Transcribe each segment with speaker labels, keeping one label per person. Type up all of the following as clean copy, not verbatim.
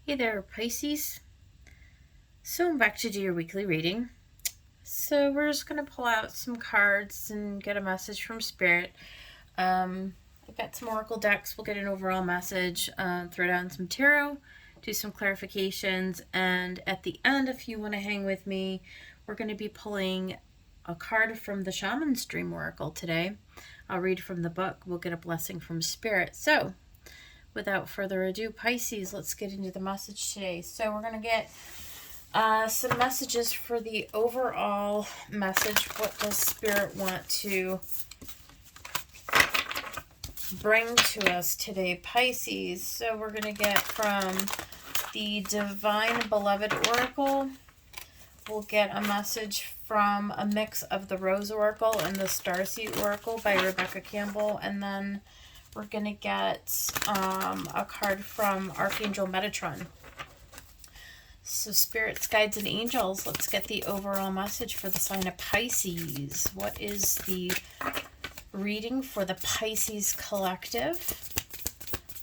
Speaker 1: Hey there, Pisces. So I'm back to do your weekly reading. So we're just going to pull out some cards and get a message from Spirit. I've got some oracle decks. We'll get an overall message, throw down some tarot, do some clarifications, and at the end, if you want to hang with me, we're going to be pulling a card from the Shaman's Dream Oracle today. I'll read from the book. We'll get a blessing from Spirit. So without further ado, Pisces, let's get into the message today. So we're going to get some messages for the overall message. What does Spirit want to bring to us today, Pisces? So we're going to get from the Divine Beloved Oracle. We'll get a message from a mix of the Rose Oracle and the Starseed Oracle by Rebecca Campbell. And then we're going to get a card from Archangel Metatron. So spirits, guides, and angels, let's get the overall message for the sign of Pisces. What is the reading for the Pisces collective?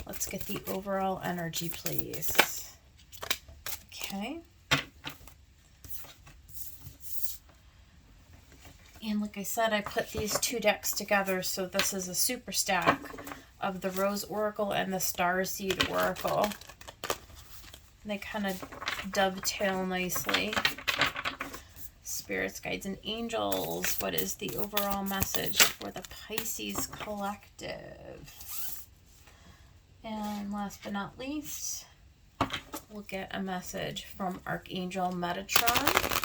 Speaker 1: Let's get the overall energy, please. Okay. And like I said, I put these two decks together, so this is a super stack of the Rose Oracle and the Starseed Oracle. They kind of dovetail nicely. Spirits, guides, and angels, what is the overall message for the Pisces collective? And last but not least, we'll get a message from Archangel Metatron.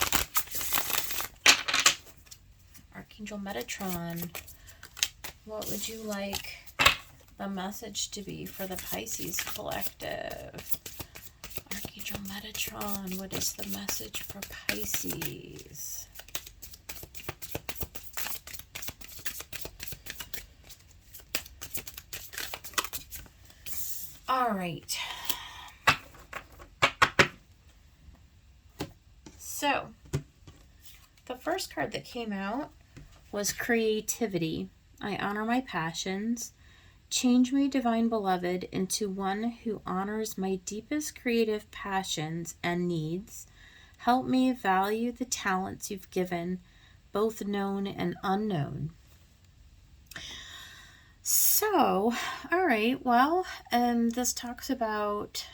Speaker 1: Archangel Metatron, what would you like the message to be for the Pisces collective? Archangel Metatron, what is the message for Pisces? All right. So, the first card that came out was creativity. I honor my passions. Change me, Divine Beloved, into one who honors my deepest creative passions and needs. Help me value the talents you've given, both known and unknown. So, all right, well, this talks about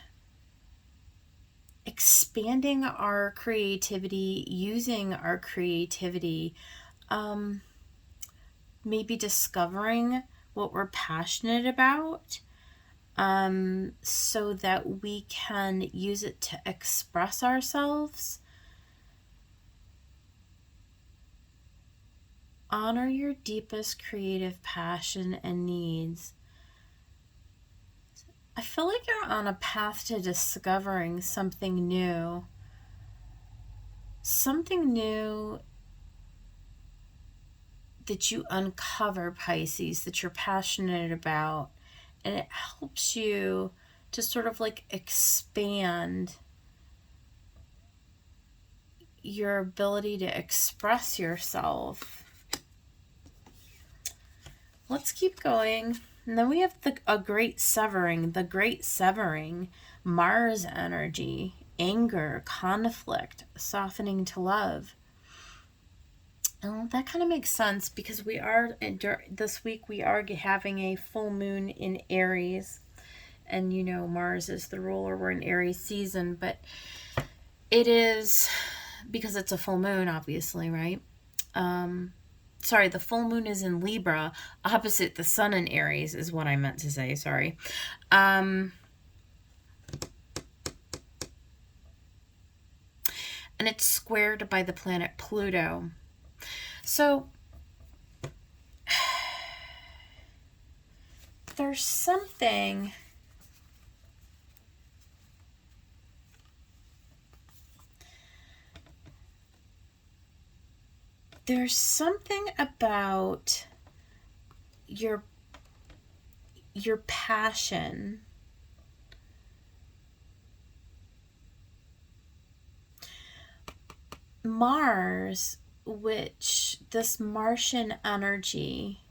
Speaker 1: expanding our creativity, using our creativity, maybe discovering what we're passionate about, so that we can use it to express ourselves. Honor your deepest creative passion and needs. I feel like you're on a path to discovering something new. Something new that you uncover, Pisces, that you're passionate about, and it helps you to sort of like expand your ability to express yourself. Let's keep going. And then we have a great severing, the great severing, Mars energy, anger, conflict, softening to love. Oh, that kind of makes sense because this week we are having a full moon in Aries, and you know Mars is the ruler. We're in Aries season, but it is because it's a full moon, obviously, right? Sorry, the full moon is in Libra, opposite the sun in Aries is what I meant to say. Sorry. And it's squared by the planet Pluto. So there's something about your passion. Mars, which this Martian energy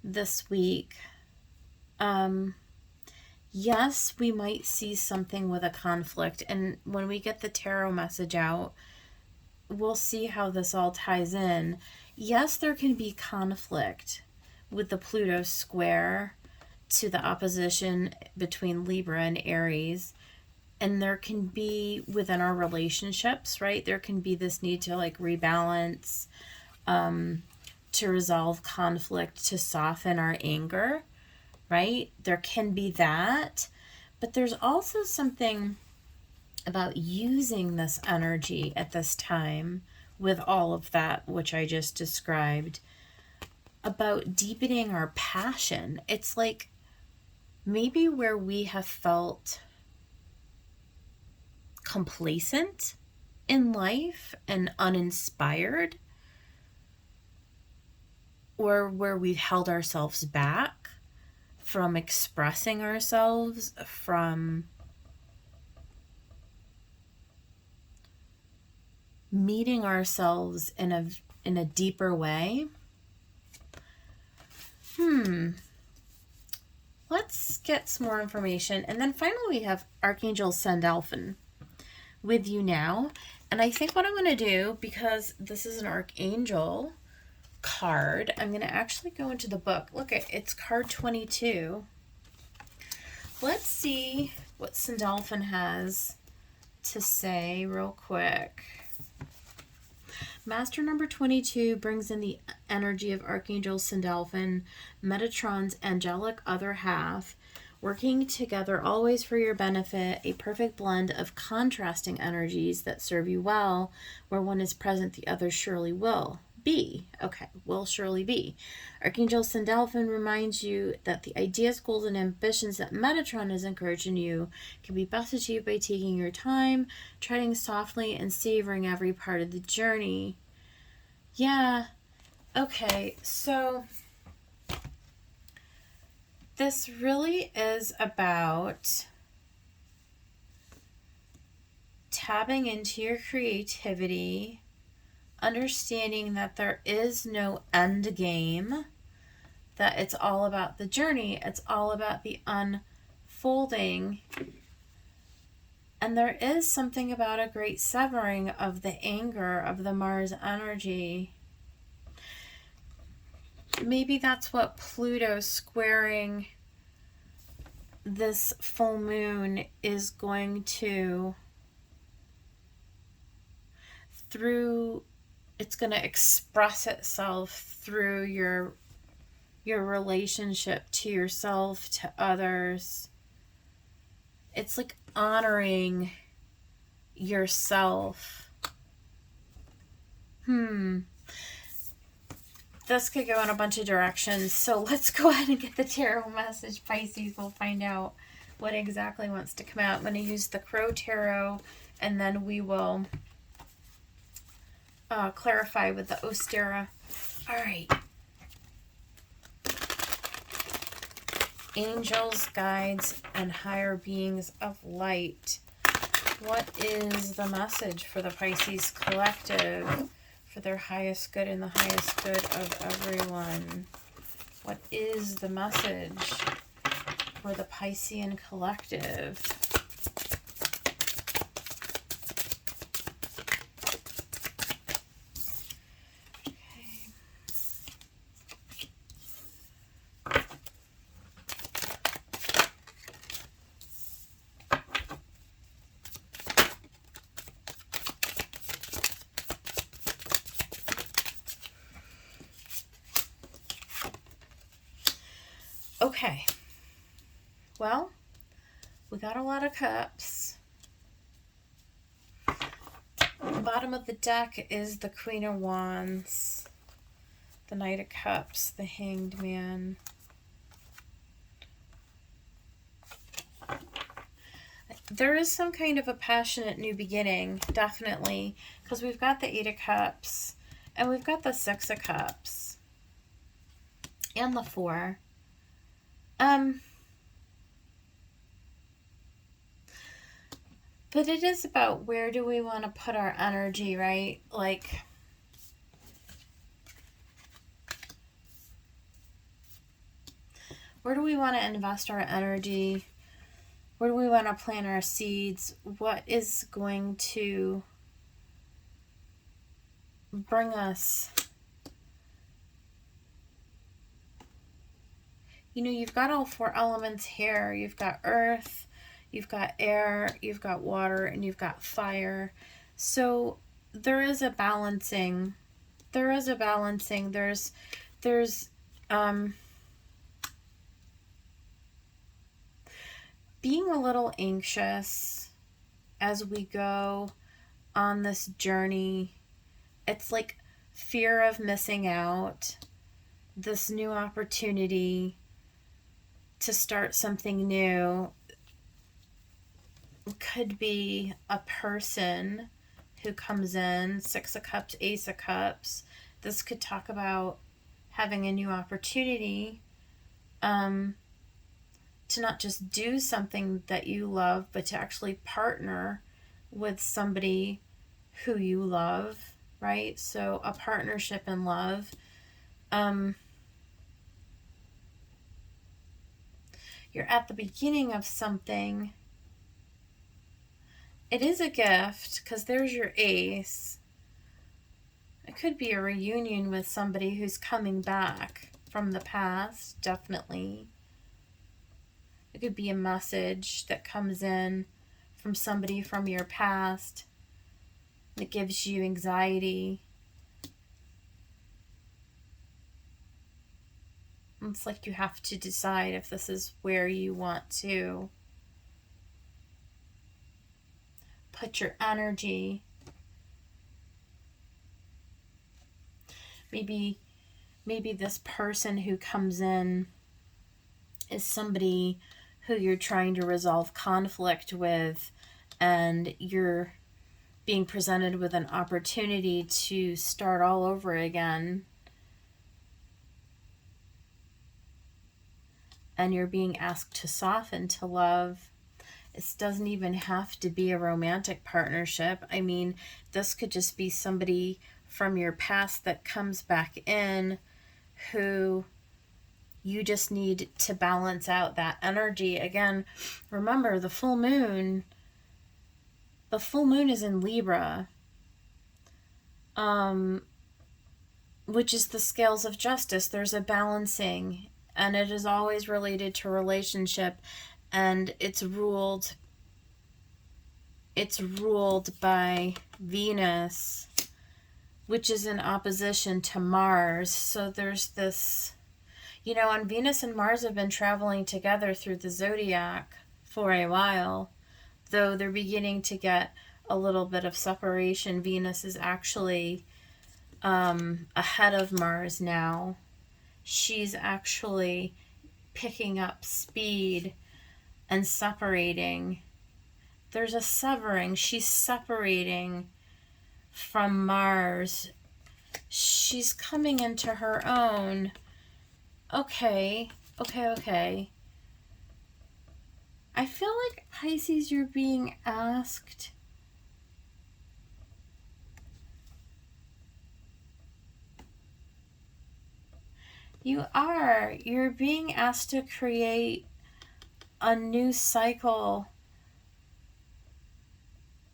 Speaker 1: this week, Yes, we might see something with a conflict. And when we get the tarot message out, we'll see how this all ties in. Yes, there can be conflict with the Pluto square to the opposition between Libra and Aries. And there can be within our relationships, right? There can be this need to like rebalance, to resolve conflict, to soften our anger, right? There can be that. But there's also something about using this energy at this time with all of that, which I just described, about deepening our passion. It's like maybe where we have felt complacent in life and uninspired, or where we've held ourselves back from expressing ourselves, from meeting ourselves in a deeper way. Let's get some more information. And then finally we have Archangel Sandalphon with you now. And I think what I'm going to do, because this is an Archangel card, I'm going to actually go into the book. Look, it's card 22. Let's see what Sandalphon has to say real quick. Master number 22 brings in the energy of Archangel Sandalphon, Metatron's angelic other half, working together always for your benefit, a perfect blend of contrasting energies that serve you well. Where one is present, the other surely will be. Okay, will surely be. Archangel Sandalphon reminds you that the ideas, goals, and ambitions that Metatron is encouraging you can be best achieved by taking your time, treading softly, and savoring every part of the journey. Yeah, okay, so this really is about tapping into your creativity, understanding that there is no end game, that it's all about the journey, it's all about the unfolding. And there is something about a great severing of the anger of the Mars energy. Maybe that's what Pluto squaring this full moon is going to, it's going to express itself through your relationship to yourself, to others. It's like honoring yourself. This could go in a bunch of directions, so let's go ahead and get the tarot message, Pisces. We'll find out what exactly wants to come out. I'm going to use the Crow Tarot, and then we will clarify with the Ostera. All right. Angels, guides, and higher beings of light. What is the message for the Pisces collective, for their highest good and the highest good of everyone? What is the message for the Piscean collective? Okay, well, we got a lot of cups. The bottom of the deck is the Queen of Wands, the Knight of Cups, the Hanged Man. There is some kind of a passionate new beginning, definitely, because we've got the Eight of Cups, and we've got the Six of Cups, and the Four. But it is about where do we want to put our energy, right? Like, where do we want to invest our energy? Where do we want to plant our seeds? What is going to bring us? You know, you've got all four elements here. You've got earth, you've got air, you've got water, and you've got fire. So there is a balancing. There is a balancing. There's being a little anxious as we go on this journey. It's like fear of missing out, this new opportunity to start something new. Could be a person who comes in, Six of Cups, Ace of Cups. This could talk about having a new opportunity to not just do something that you love, but to actually partner with somebody who you love, right? So a partnership in love. You're at the beginning of something. It is a gift because there's your ace. It could be a reunion with somebody who's coming back from the past, definitely. It could be a message that comes in from somebody from your past that gives you anxiety. It's like you have to decide if this is where you want to put your energy. Maybe this person who comes in is somebody who you're trying to resolve conflict with, and you're being presented with an opportunity to start all over again. And you're being asked to soften to love. It doesn't even have to be a romantic partnership. I mean, this could just be somebody from your past that comes back in who you just need to balance out that energy. Again, remember the full moon is in Libra, which is the scales of justice. There's a balancing, and it is always related to relationship, and it's ruled by Venus, which is in opposition to Mars. So there's this, and Venus and Mars have been traveling together through the zodiac for a while, though they're beginning to get a little bit of separation. Venus is actually ahead of Mars now. She's actually picking up speed and separating. There's a severing. She's separating from Mars. She's coming into her own. Okay. I feel like, Pisces, you're being asked you're being asked to create a new cycle.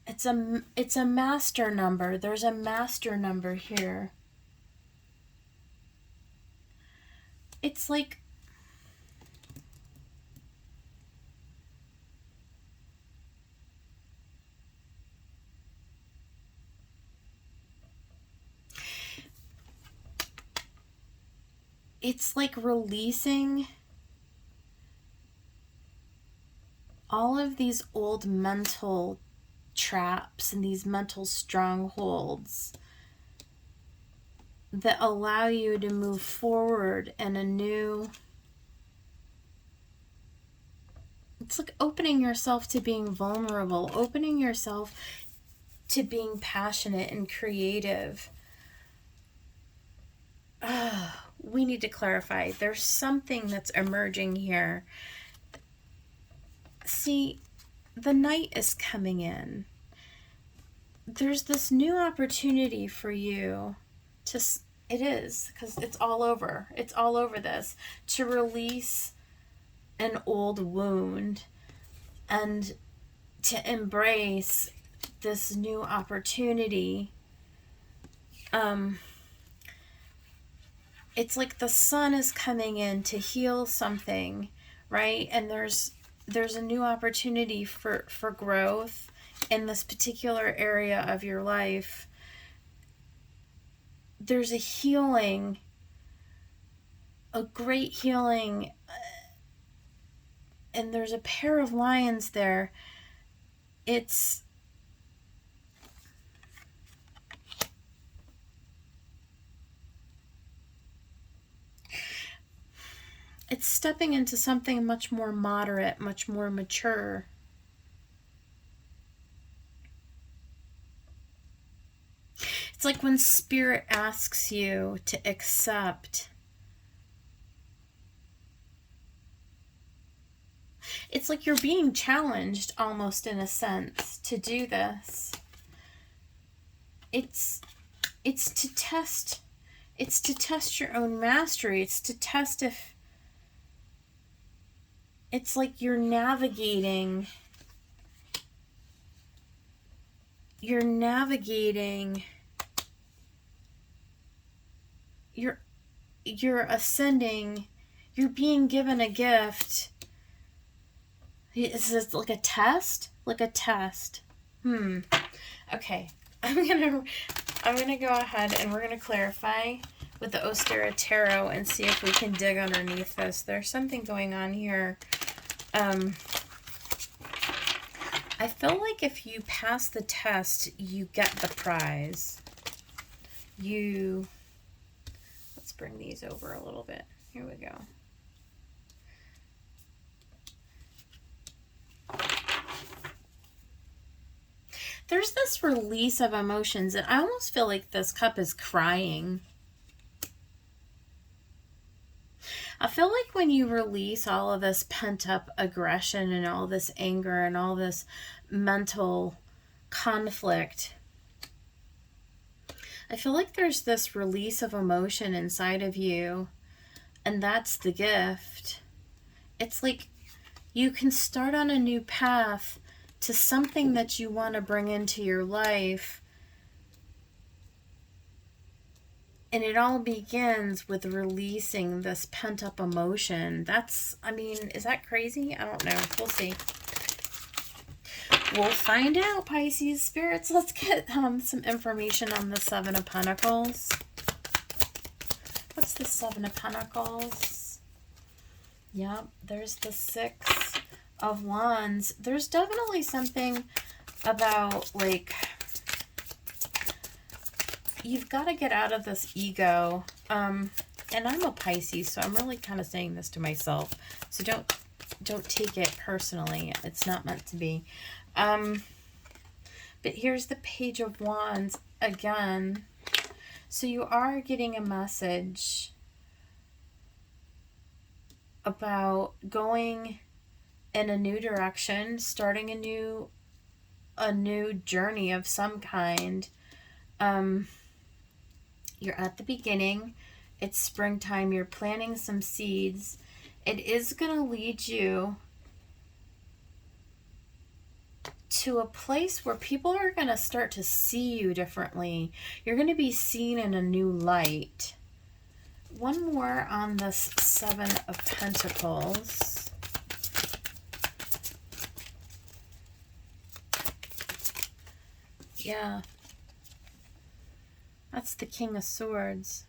Speaker 1: It's a master number. There's a master number here. It's like releasing all of these old mental traps and these mental strongholds that allow you to move forward in a new... It's like opening yourself to being vulnerable, opening yourself to being passionate and creative. We need to clarify. There's something that's emerging here. See, the night is coming in. There's this new opportunity for you to... It is, because it's all over. It's all over this. To release an old wound and to embrace this new opportunity. It's like the sun is coming in to heal something, right? And there's a new opportunity for growth in this particular area of your life. There's a healing, a great healing, and there's a pair of lions there. It's stepping into something much more moderate, much more mature. It's like when Spirit asks you to accept. It's like you're being challenged almost in a sense to do this. It's to test. It's to test your own mastery. It's to test if it's like you're navigating you're ascending, you're being given a gift. Is this like a test? Like a test. Okay. I'm gonna go ahead and we're gonna clarify with the Ostera Tarot and see if we can dig underneath this. There's something going on here. I feel like if you pass the test, you get the prize. Let's bring these over a little bit. Here we go. There's this release of emotions, and I almost feel like this cup is crying. I feel like when you release all of this pent-up aggression and all this anger and all this mental conflict, I feel like there's this release of emotion inside of you, and that's the gift. It's like you can start on a new path to something that you want to bring into your life. And it all begins with releasing this pent-up emotion. Is that crazy? I don't know. We'll see. We'll find out, Pisces spirits. Let's get some information on the Seven of Pentacles. What's the Seven of Pentacles? Yep, there's the Six of Wands. There's definitely something about, like, you've got to get out of this ego. And I'm a Pisces, so I'm really kind of saying this to myself. So don't take it personally. It's not meant to be. But here's the Page of Wands again. So you are getting a message about going in a new direction, starting a new journey of some kind. You're at the beginning. It's springtime. You're planting some seeds. It is going to lead you to a place where people are going to start to see you differently. You're going to be seen in a new light. One more on this Seven of Pentacles. Yeah. That's the King of Swords.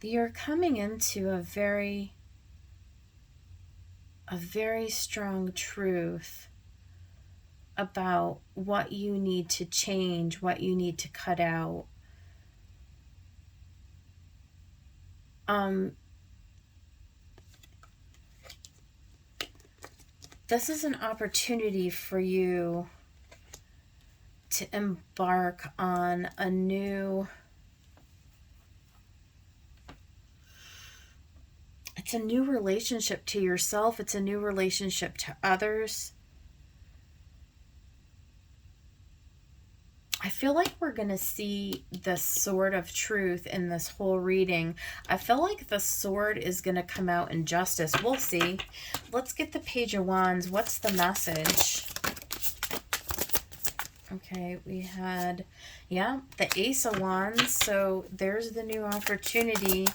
Speaker 1: You're coming into a very strong truth about what you need to change, what you need to cut out. This is an opportunity for you to embark on a new... It's a new relationship to yourself. It's a new relationship to others. I feel like we're going to see the sword of truth in this whole reading. I feel like the sword is going to come out in justice. We'll see. Let's get the Page of Wands. What's the message? Okay, we had, yeah, the Ace of Wands. So there's the new opportunity.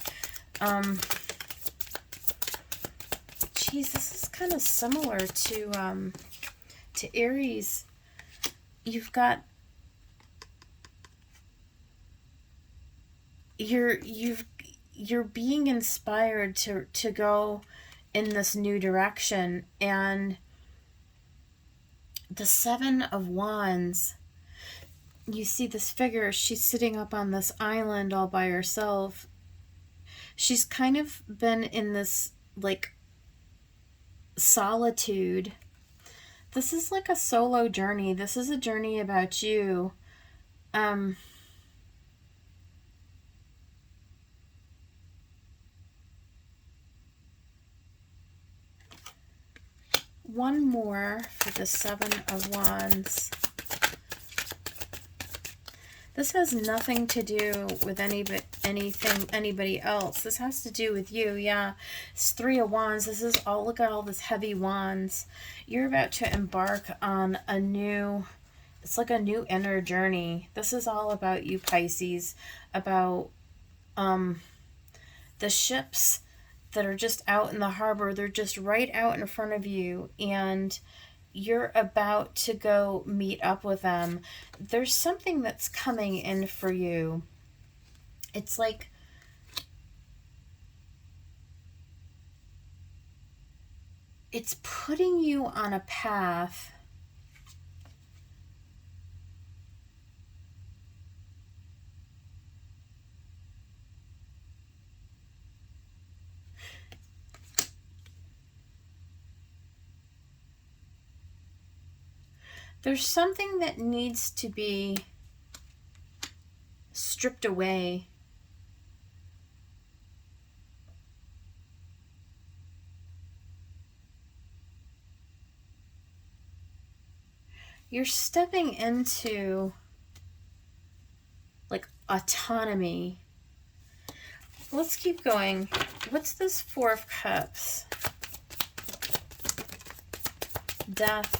Speaker 1: Geez, this is kind of similar to Aries. You've got you're being inspired to go in this new direction, and the Seven of Wands, you see this figure, she's sitting up on this island all by herself. She's kind of been in this like solitude. This is like a solo journey. This is a journey about you. One more for the Seven of Wands. This has nothing to do with anybody else. This has to do with you, yeah. It's Three of Wands. This is all, look at all this heavy wands. You're about to embark on a new, it's like a new inner journey. This is all about you, Pisces, about the ships that are just out in the harbor. They're just right out in front of you, and you're about to go meet up with them. There's something that's coming in for you. It's like it's putting you on a path there's something that needs to be stripped away. You're stepping into like autonomy. Let's keep going. What's this Four of Cups? Death.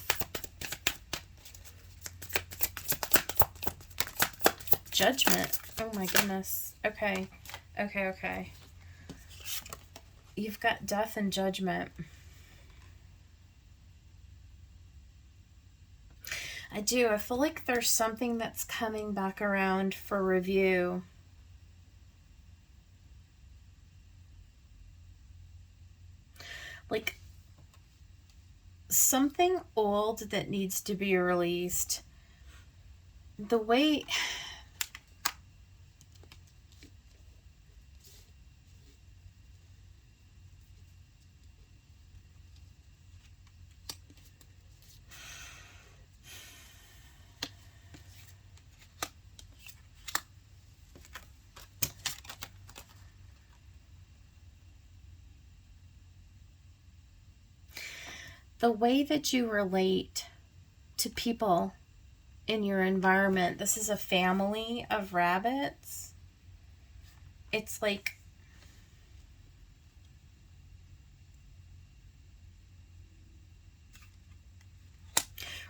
Speaker 1: Judgment. Oh my goodness. Okay. Okay. You've got death and judgment. I do. I feel like there's something that's coming back around for review. Like something old that needs to be released. The way that you relate to people in your environment. This is a family of rabbits. It's like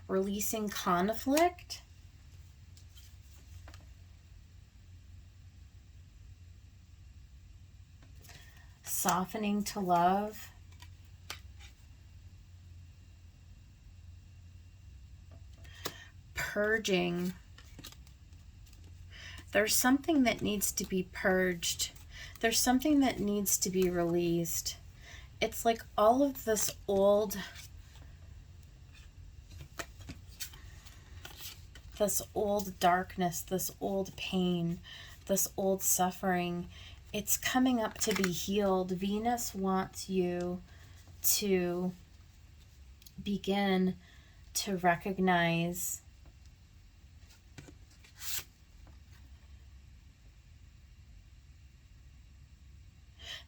Speaker 1: releasing conflict. Softening to love. Purging. There's something that needs to be purged. There's something that needs to be released. It's like all of this old darkness, this old pain, this old suffering, it's coming up to be healed. Venus wants you to begin to recognize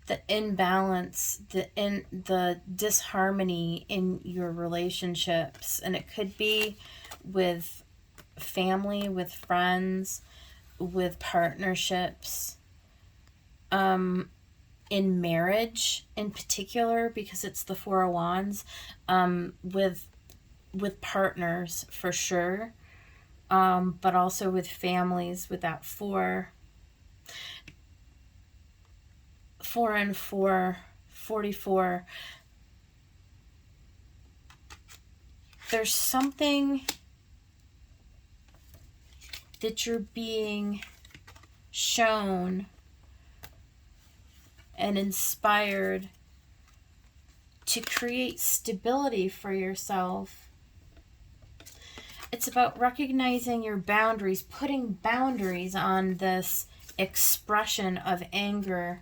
Speaker 1: the imbalance, the disharmony in your relationships. And it could be with family, with friends, with partnerships, in marriage in particular, because it's the Four of Wands, with partners for sure, but also with families, with that 4 and 4, 44. There's something that you're being shown and inspired to create stability for yourself. It's about recognizing your boundaries, putting boundaries on this expression of anger.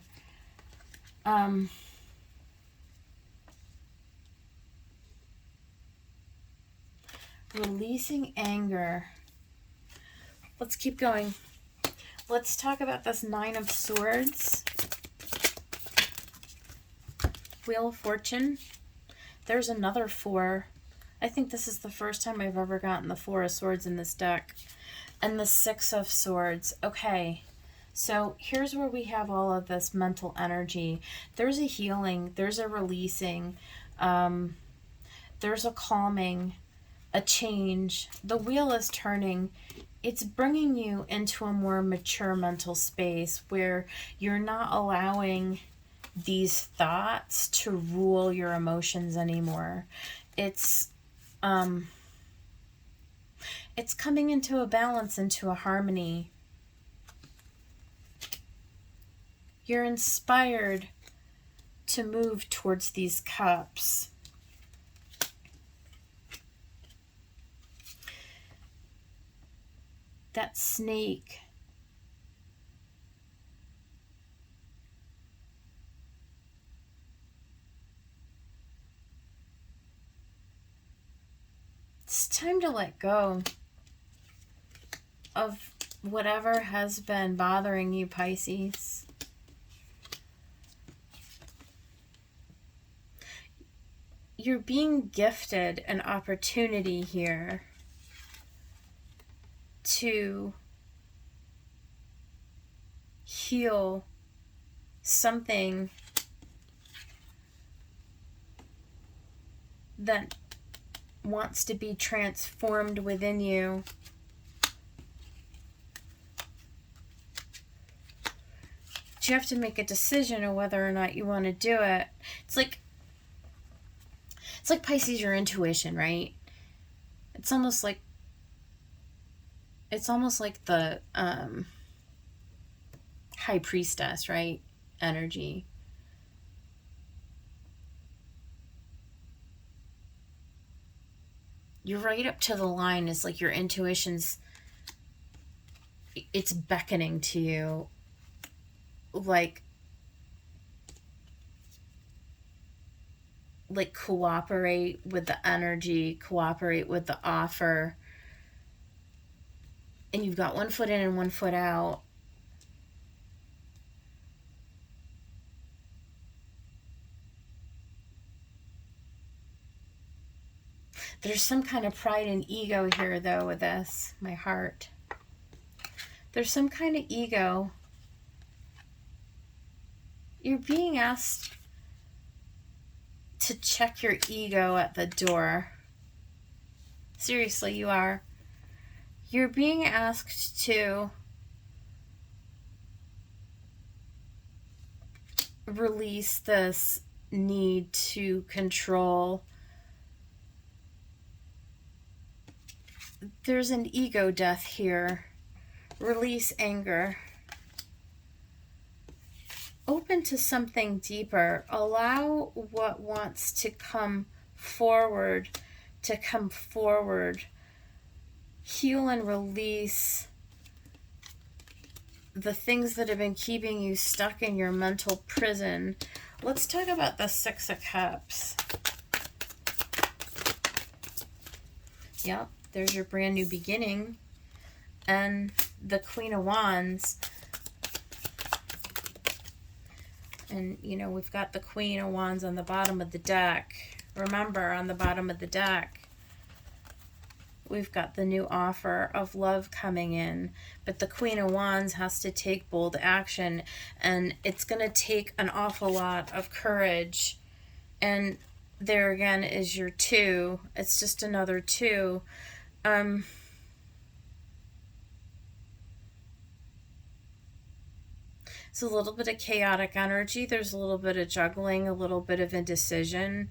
Speaker 1: Releasing anger. Let's keep going. Let's talk about this 9 of Swords. Wheel of Fortune. There's another 4. I think this is the first time I've ever gotten the 4 of Swords in this deck. And the 6 of Swords. Okay. So here's where we have all of this mental energy. There's a healing. There's a releasing. There's a calming. A change. The wheel is turning. It's bringing you into a more mature mental space where you're not allowing these thoughts to rule your emotions anymore. It's coming into a balance, into a harmony. You're inspired to move towards these cups. That snake. It's time to let go of whatever has been bothering you, Pisces. You're being gifted an opportunity here to heal something that wants to be transformed within you. But you have to make a decision on whether or not you want to do it. It's like Pisces, your intuition, right? It's almost like the high priestess, right? Energy. You're right up to the line. It's like your intuition's, it's beckoning to you. Like cooperate with the energy, cooperate with the offer. And you've got one foot in and one foot out. There's some kind of pride and ego here, though, with this, my heart. There's some kind of ego. You're being asked to check your ego at the door. Seriously, you are. You're being asked to release this need to control. There's an ego death here. Release anger. Open to something deeper. Allow what wants to come forward to come forward. Heal and release the things that have been keeping you stuck in your mental prison. Let's talk about the 6 of Cups. Yep, there's your brand new beginning. And the Queen of Wands. And, you know, we've got the Queen of Wands on the bottom of the deck. Remember, on the bottom of the deck, we've got the new offer of love coming in. But the Queen of Wands has to take bold action, and it's going to take an awful lot of courage. And there again is your 2. It's just another 2. It's a little bit of chaotic energy. There's a little bit of juggling, a little bit of indecision.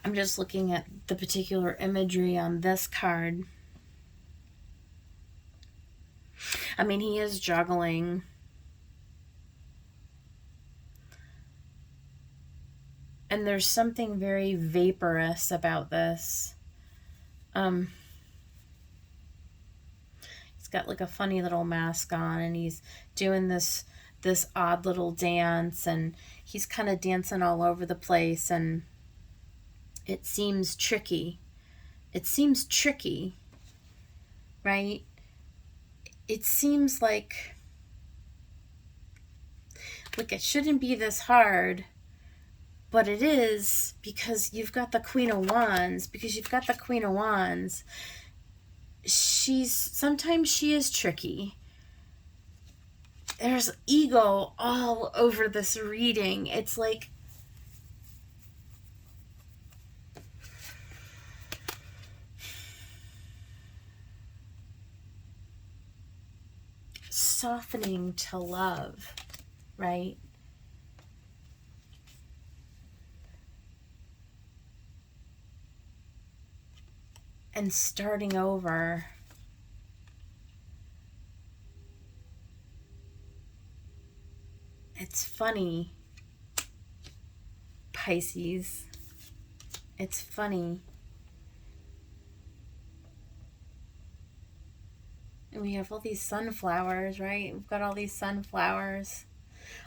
Speaker 1: I'm just looking at the particular imagery on this card. I mean, he is juggling. And there's something very vaporous about this. He's got like a funny little mask on, and he's doing this odd little dance, and he's kind of dancing all over the place, and it seems tricky. It seems tricky, right? It seems like it shouldn't be this hard, but it is, because you've got the Queen of Wands. Sometimes she is tricky. There's ego all over this reading. It's like softening to love, right? And starting over. It's funny, Pisces. It's funny. And we have all these sunflowers, right? We've got all these sunflowers.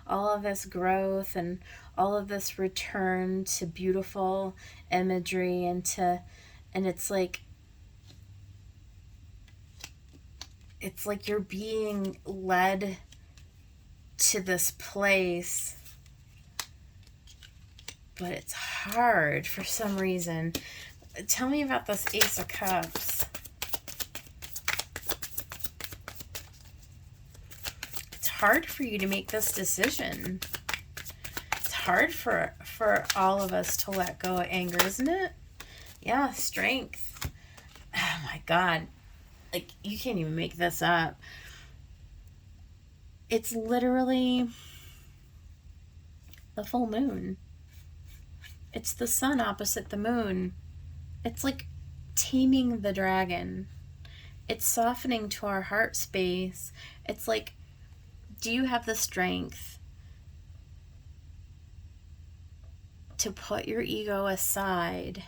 Speaker 1: All of this growth and all of this return to beautiful imagery, and it's like you're being led to this place, but it's hard for some reason. Tell me about this Ace of Cups. It's hard for you to make this decision. It's hard for all of us to let go of anger, isn't it? Yeah, strength. Oh my God. Like, you can't even make this up. It's literally the full moon. It's the sun opposite the moon. It's like taming the dragon. It's softening to our heart space. It's like, do you have the strength to put your ego aside,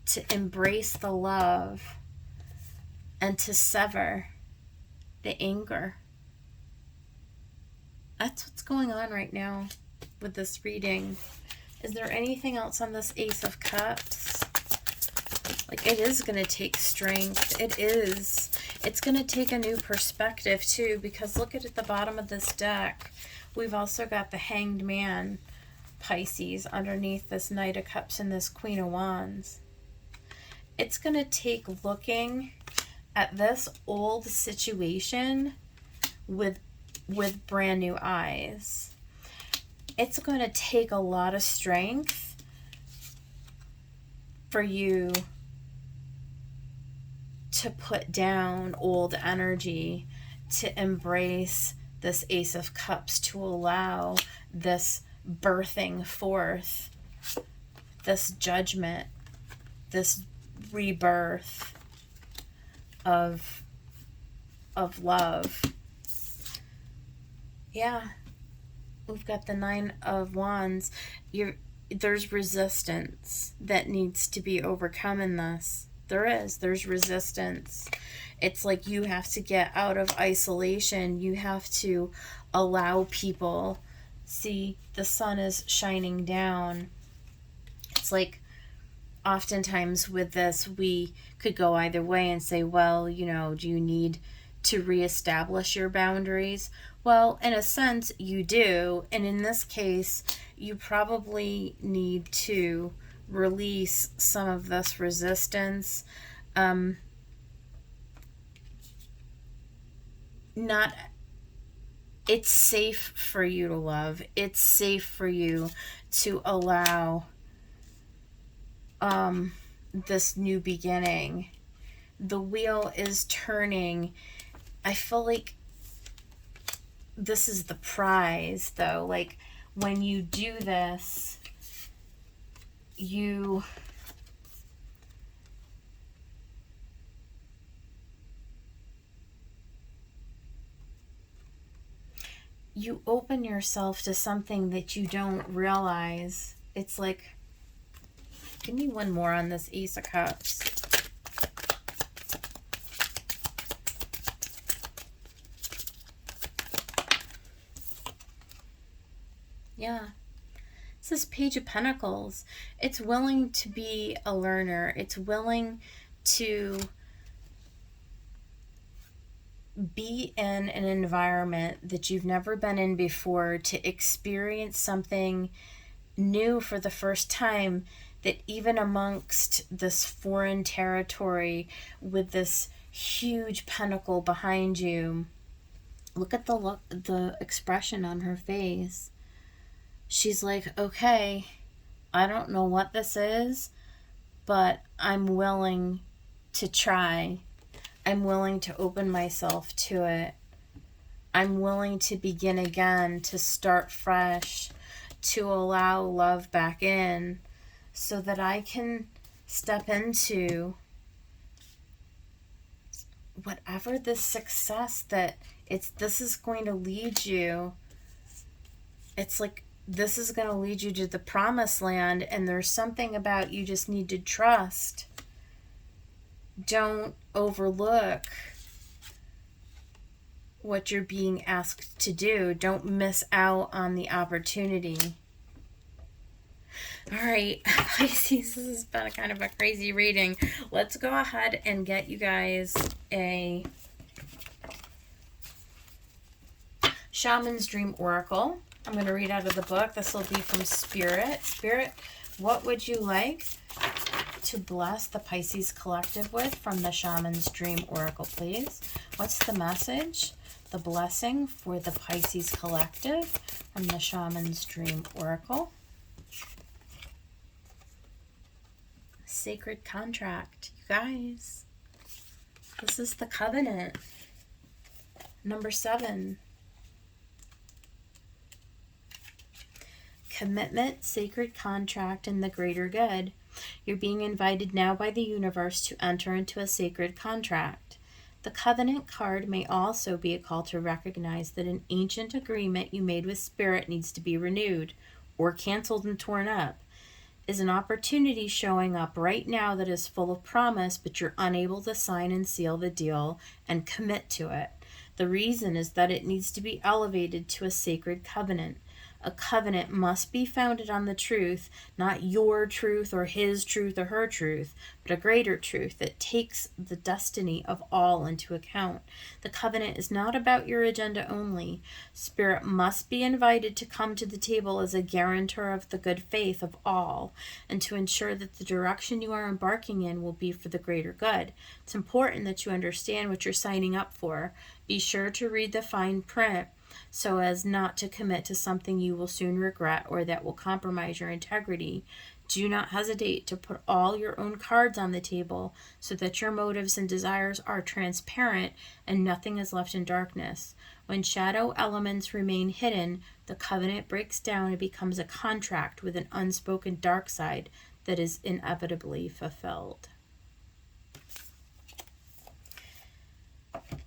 Speaker 1: to embrace the love, and to sever the anger? That's what's going on right now with this reading. Is there anything else on this Ace of Cups? Like, it is going to take strength. It is. It's going to take a new perspective, too, because look at the bottom of this deck. We've also got the Hanged Man, Pisces, underneath this Knight of Cups and this Queen of Wands. It's going to take looking at this old situation with brand new eyes. It's going to take a lot of strength for you to put down old energy, to embrace this Ace of Cups, to allow this birthing forth, this judgment, this rebirth of love. Yeah, we've got the Nine of Wands. There's resistance that needs to be overcome in this. There's resistance. It's like you have to get out of isolation. You have to allow people see the sun is shining down. It's like oftentimes with this, we could go either way and say, well, do you need to reestablish your boundaries? Well, in a sense, you do. And in this case, you probably need to release some of this resistance. It's safe for you to love. It's safe for you to allow this new beginning. The wheel is turning. I feel like this is the prize, though. Like, when you do this, you open yourself to something that you don't realize. It's like, give me one more on this Ace of Cups. Yeah. It's this Page of Pentacles. It's willing to be a learner. It's willing to be in an environment that you've never been in before, to experience something new for the first time, that even amongst this foreign territory with this huge pentacle behind you, look at the expression on her face. She's like, okay, I don't know what this is, but I'm willing to try. I'm willing to open myself to it. I'm willing to begin again, to start fresh, to allow love back in so that I can step into whatever this success that this is going to lead you. It's like, this is going to lead you to the promised land, and there's something about you just need to trust. Don't overlook what you're being asked to do. Don't miss out on the opportunity. All right, Pisces, this has been kind of a crazy reading. Let's go ahead and get you guys a Shaman's Dream Oracle. I'm going to read out of the book. This will be from Spirit. Spirit, what would you like to bless the Pisces collective with from the Shaman's Dream Oracle, please? What's the message, the blessing for the Pisces collective from the Shaman's Dream Oracle? Sacred contract. You guys, this is the covenant. Number 7. Commitment, sacred contract, and the greater good. You're being invited now by the universe to enter into a sacred contract. The covenant card may also be a call to recognize that an ancient agreement you made with Spirit needs to be renewed or canceled and torn up. Is an opportunity showing up right now that is full of promise, but you're unable to sign and seal the deal and commit to it. The reason is that it needs to be elevated to a sacred covenant. A covenant must be founded on the truth, not your truth or his truth or her truth, but a greater truth that takes the destiny of all into account. The covenant is not about your agenda only. Spirit must be invited to come to the table as a guarantor of the good faith of all, and to ensure that the direction you are embarking in will be for the greater good. It's important that you understand what you're signing up for. Be sure to read the fine print so as not to commit to something you will soon regret or that will compromise your integrity. Do not hesitate to put all your own cards on the table so that your motives and desires are transparent and nothing is left in darkness. When shadow elements remain hidden, the covenant breaks down and becomes a contract with an unspoken dark side that is inevitably fulfilled.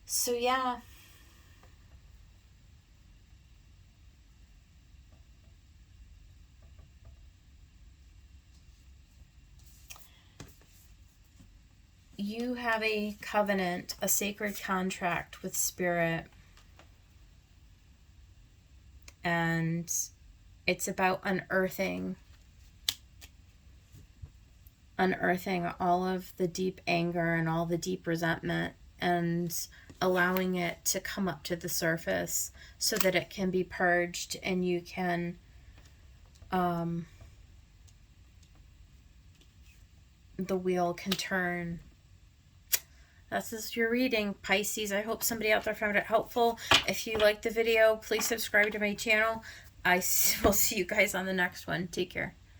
Speaker 1: So yeah, you have a covenant, a sacred contract with Spirit. And It's about unearthing all of the deep anger and all the deep resentment, and allowing it to come up to the surface so that it can be purged, and you can the wheel can turn. This is your reading, Pisces. I hope somebody out there found it helpful. If you liked the video, please subscribe to my channel. I will see you guys on the next one. Take care.